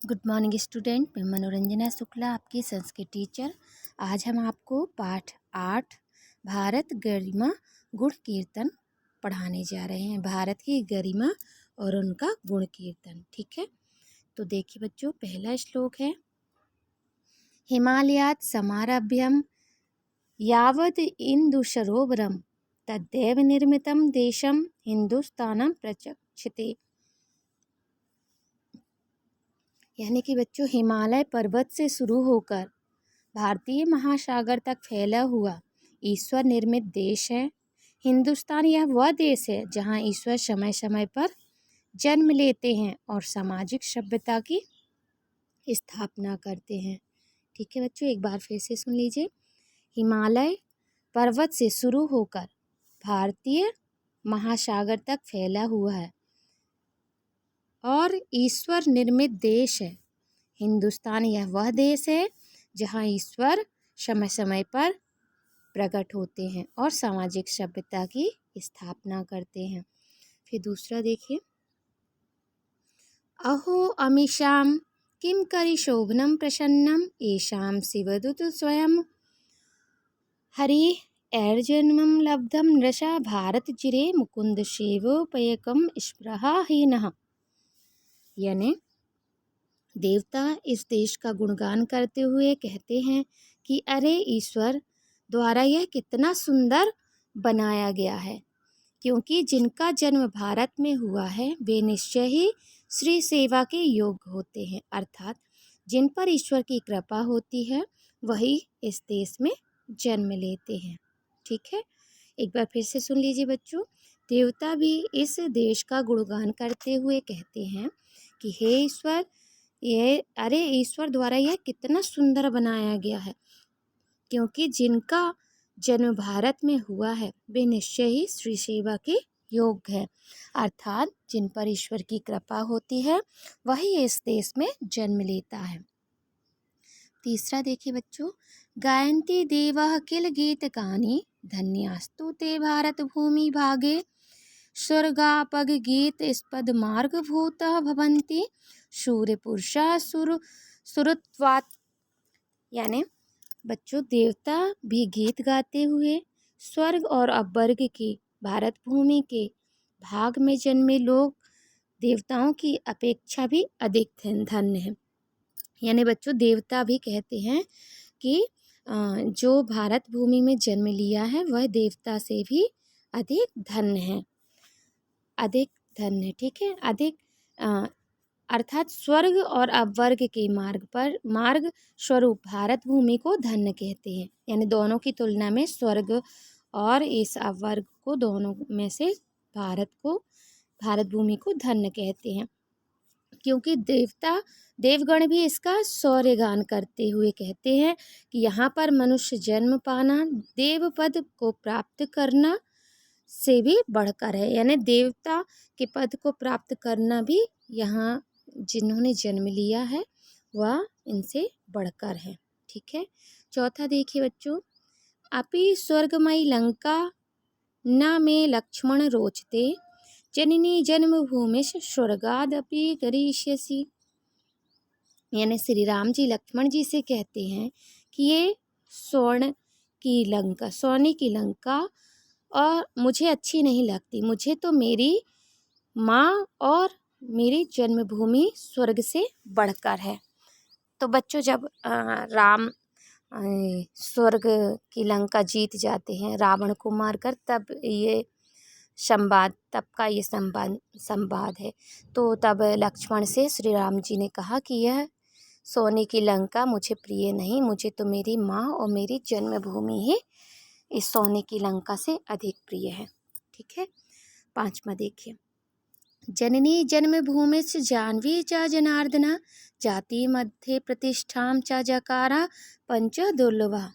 Good morning student. मैं मनोरंजना शुक्ला, आपकी संस्कृत टीचर। आज हम आपको पाठ 8 भारत गरिमा गुण कीर्तन पढ़ाने जा रहे हैं। भारत की गरिमा और उनका गुण कीर्तन। ठीक है, तो देखिए बच्चों, पहला श्लोक है हिमालयात् समारभ्यम यावद इंदुसरोवरम तद्दैव निर्मितं देशम हिंदुस्तानम प्रचक्षते। यानी कि बच्चों, हिमालय पर्वत से शुरू होकर भारतीय महासागर तक फैला हुआ ईश्वर निर्मित देश है। हिंदुस्तान यह वह देश है जहाँ ईश्वर समय समय पर जन्म लेते हैं और सामाजिक सभ्यता की स्थापना करते हैं। ठीक है बच्चों, एक बार फिर से सुन लीजिए। हिमालय पर्वत से शुरू होकर भारतीय महासागर तक फैला हुआ है और ईश्वर निर्मित देश है। हिंदुस्तान यह वह देश है जहाँ ईश्वर समय समय पर प्रकट होते हैं और सामाजिक सभ्यता की स्थापना करते हैं। फिर दूसरा देखिए, अहो अमीशाम किम करि शोभनम प्रसन्नम येषाम शिवदूत स्वयं हरि ऐर्जन्मं लब्धम नृषा भारत चिरे मुकुंद सेवोपयकम स्पृहाहीनः। यानी देवता इस देश का गुणगान करते हुए कहते हैं कि अरे ईश्वर द्वारा यह कितना सुंदर बनाया गया है, क्योंकि जिनका जन्म भारत में हुआ है वे निश्चय ही श्री सेवा के योग्य होते हैं। अर्थात जिन पर ईश्वर की कृपा होती है वही इस देश में जन्म लेते हैं। ठीक है, एक बार फिर से सुन लीजिए बच्चों। देवता भी इस देश का गुणगान करते हुए कहते हैं कि हे ईश्वर, ईश्वर द्वारा यह कितना सुंदर बनाया गया है, क्योंकि जिनका जन्म भारत में हुआ है वे निश्चय ही श्री सेवा के योग्य है। अर्थात जिन पर ईश्वर की कृपा होती है वही इस देश में जन्म लेता है। तीसरा देखिए बच्चों, गायन्ति देवः किल गीतकानि धन्यास्तु ते भारत भूमि भागे स्वर्गापग गीत स्पद मार्ग भूतः भवन्ति सूर्यपुरुषा सुरत्वात्। यानी बच्चों, देवता भी गीत गाते हुए स्वर्ग और अपवर्ग की भारत भूमि के भाग में जन्मे लोग देवताओं की अपेक्षा भी अधिक धन्य हैं। यानी बच्चों, देवता भी कहते हैं कि जो भारत भूमि में जन्म लिया है वह देवता से भी अधिक धन्य है, अधिक धन्य। ठीक है, अधिक अर्थात स्वर्ग और अपवर्ग के मार्ग स्वरूप भारत भूमि को धन्य कहते हैं। यानी दोनों की तुलना में स्वर्ग और इस अपवर्ग को, दोनों में से भारत भूमि को धन्य कहते हैं, क्योंकि देवगण भी इसका शौर्यगान करते हुए कहते हैं कि यहाँ पर मनुष्य जन्म पाना देव पद को प्राप्त करना से भी बढ़कर है। यानी देवता के पद को प्राप्त करना भी यहाँ जिन्होंने जन्म लिया है वह इनसे बढ़कर है। ठीक है, चौथा देखिए बच्चों, अपि स्वर्गमयी लंका न मे लक्ष्मण रोचते जननी जन्मभूमिश स्वर्गादपि करिष्यसि। यानी श्री राम जी लक्ष्मण जी से कहते हैं कि ये सोने की लंका और मुझे अच्छी नहीं लगती, मुझे तो मेरी माँ और मेरी जन्मभूमि स्वर्ग से बढ़कर है। तो बच्चों, जब राम स्वर्ग की लंका जीत जाते हैं रावण को मारकर, तब का ये संवाद है। तो तब लक्ष्मण से श्री राम जी ने कहा कि यह सोने की लंका मुझे प्रिय नहीं, मुझे तो मेरी माँ और मेरी जन्मभूमि ही इस सोने की लंका से अधिक प्रिय है। ठीक है, पांचवा देखिए, जननी जन्मभूमि च जानवी च जनार्दना जाति मध्य प्रतिष्ठाम च जकारा पंच दुर्लभा।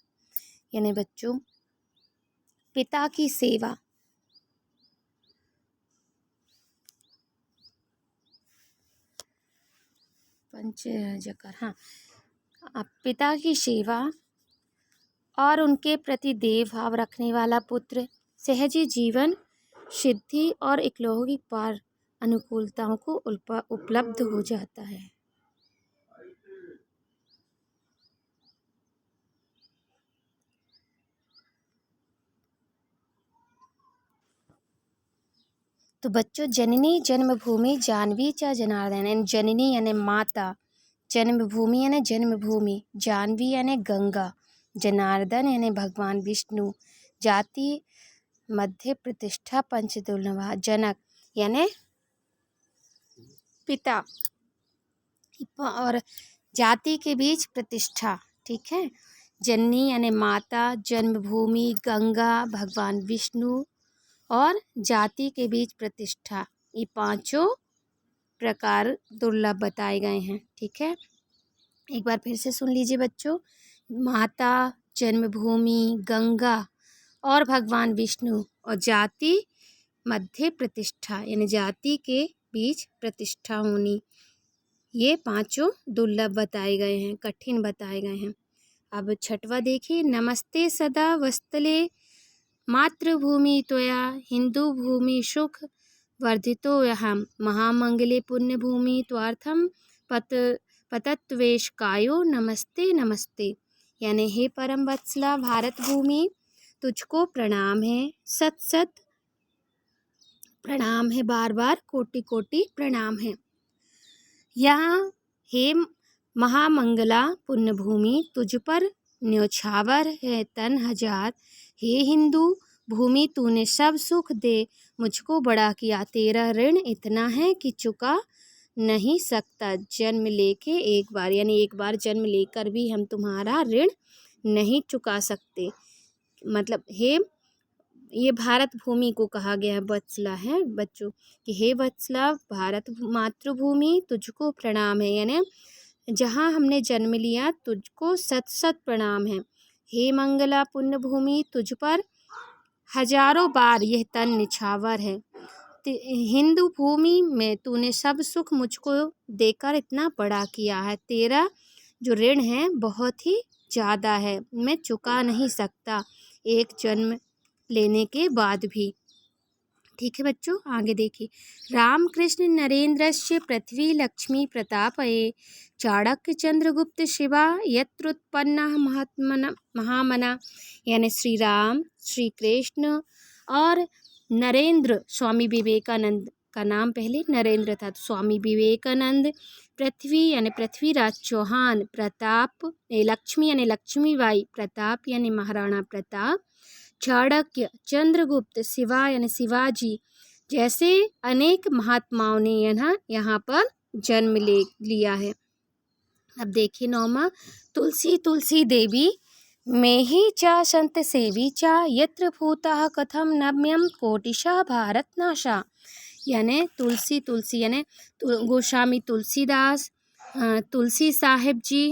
यानी बच्चों, पिता की सेवा, पिता की सेवा और उनके प्रति देव भाव रखने वाला पुत्र सहजी जीवन सिद्धि और इकलौकिक पार अनुकूलताओं को उपलब्ध हो जाता है। तो बच्चों जननी जन्मभूमि जानवी च जनार्दन, यानी जननी यानी माता, जन्मभूमि यानी जन्मभूमि, जानवी यानी गंगा, जनार्दन यानी भगवान विष्णु, जाति मध्य प्रतिष्ठा पंचदुर्लभा, जनक यानी पिता और जाति के बीच प्रतिष्ठा। ठीक है, जननी यानी माता, जन्मभूमि गंगा, भगवान विष्णु और जाति के बीच प्रतिष्ठा, ये पांचों प्रकार दुर्लभ बताए गए हैं। ठीक है, एक बार फिर से सुन लीजिए बच्चों, माता, जन्मभूमि, गंगा और भगवान विष्णु और जाति मध्य प्रतिष्ठा यानी जाति के बीच प्रतिष्ठा होनी, ये पांचों दुर्लभ बताए गए हैं, कठिन बताए गए हैं। अब छठवा देखिए, नमस्ते सदा वस्तले मातृभूमि त्वया हिंदू भूमि सुख वर्धितो यहम महामंगले पुण्यभूमि त्वार्थम पतत्वेश कायो नमस्ते नमस्ते, यानी हे परम वत्सला भारत भूमि, तुझको प्रणाम है, सत सत प्रणाम है, बार बार कोटि कोटि प्रणाम है। यहाँ हे महामंगला पुण्यभूमि, तुझ पर न्योछावर है तन हजार, हे हिंदू भूमि तूने सब सुख दे मुझको बड़ा किया, तेरा ऋण इतना है कि चुका नहीं सकता, जन्म लेके एक बार, यानी एक बार जन्म लेकर भी हम तुम्हारा ऋण नहीं चुका सकते। मतलब हे, ये भारत भूमि को कहा गया है, वत्सला है बच्चों कि हे वत्सला भारत मातृभूमि तुझको प्रणाम है, यानी जहाँ हमने जन्म लिया तुझको सत सत प्रणाम है। हे मंगला पुण्य भूमि, तुझ पर हजारों बार यह तन निछावर है, हिंदू भूमि में तूने सब सुख मुझको देकर इतना बड़ा किया है, तेरा जो ऋण है बहुत ही ज़्यादा है, मैं चुका नहीं सकता एक जन्म लेने के बाद भी। ठीक है बच्चों, आगे देखिए, रामकृष्ण नरेंद्रस्य पृथ्वी लक्ष्मी प्रतापये चाणक्य चंद्रगुप्त शिवा यत्रोत्पन्ना महामना, यानी श्री राम, श्री कृष्ण और नरेंद्र, स्वामी विवेकानंद का नाम पहले नरेंद्र था, तो स्वामी विवेकानंद, पृथ्वी यानी पृथ्वीराज चौहान, प्रताप लक्ष्मी यानी लक्ष्मीबाई, प्रताप यानी महाराणा प्रताप, चाणक्य, चंद्रगुप्त, शिवा यानी शिवाजी जैसे अनेक महात्माओं ने यहाँ पर जन्म लिया है। अब देखिए नौमा, तुलसी तुलसी देवी मेहि च संत सेवी च यत्र भूता कथम नम्यम कोटिशा भारत नाशा, यानी तुलसी तुलसी यानी गोस्वामी तुलसीदास, तुलसी साहिब जी,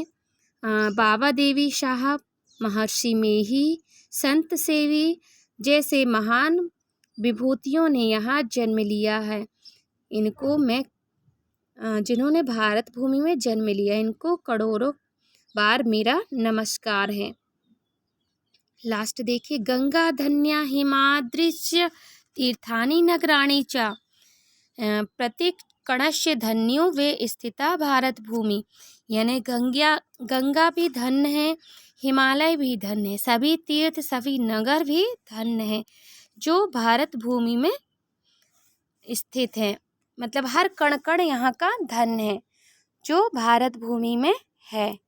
बाबा देवी साहब, महर्षि मेही, संत सेवी जैसे महान विभूतियों ने यहाँ जन्म लिया है, इनको मैं जिन्होंने भारत भूमि में जन्म लिया, इनको करोड़ों बार मेरा नमस्कार है। लास्ट देखिए, गंगा धन्या हिमादृश्य तीर्थानि नगराणि च प्रत्येक कणस्य धन्यो वे स्थिता भारत भूमि, यानी गंगा भी धन्य है, हिमालय भी धन्य है, सभी तीर्थ सभी नगर भी धन्य है जो भारत भूमि में स्थित है, मतलब हर कण कण यहाँ का धन्य है जो भारत भूमि में है।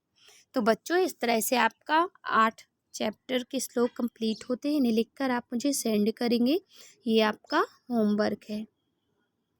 तो बच्चों इस तरह से आपका 8 चैप्टर के श्लोक कंप्लीट होते हैं, इन्हें लिखकर आप मुझे सेंड करेंगे, ये आपका होमवर्क है।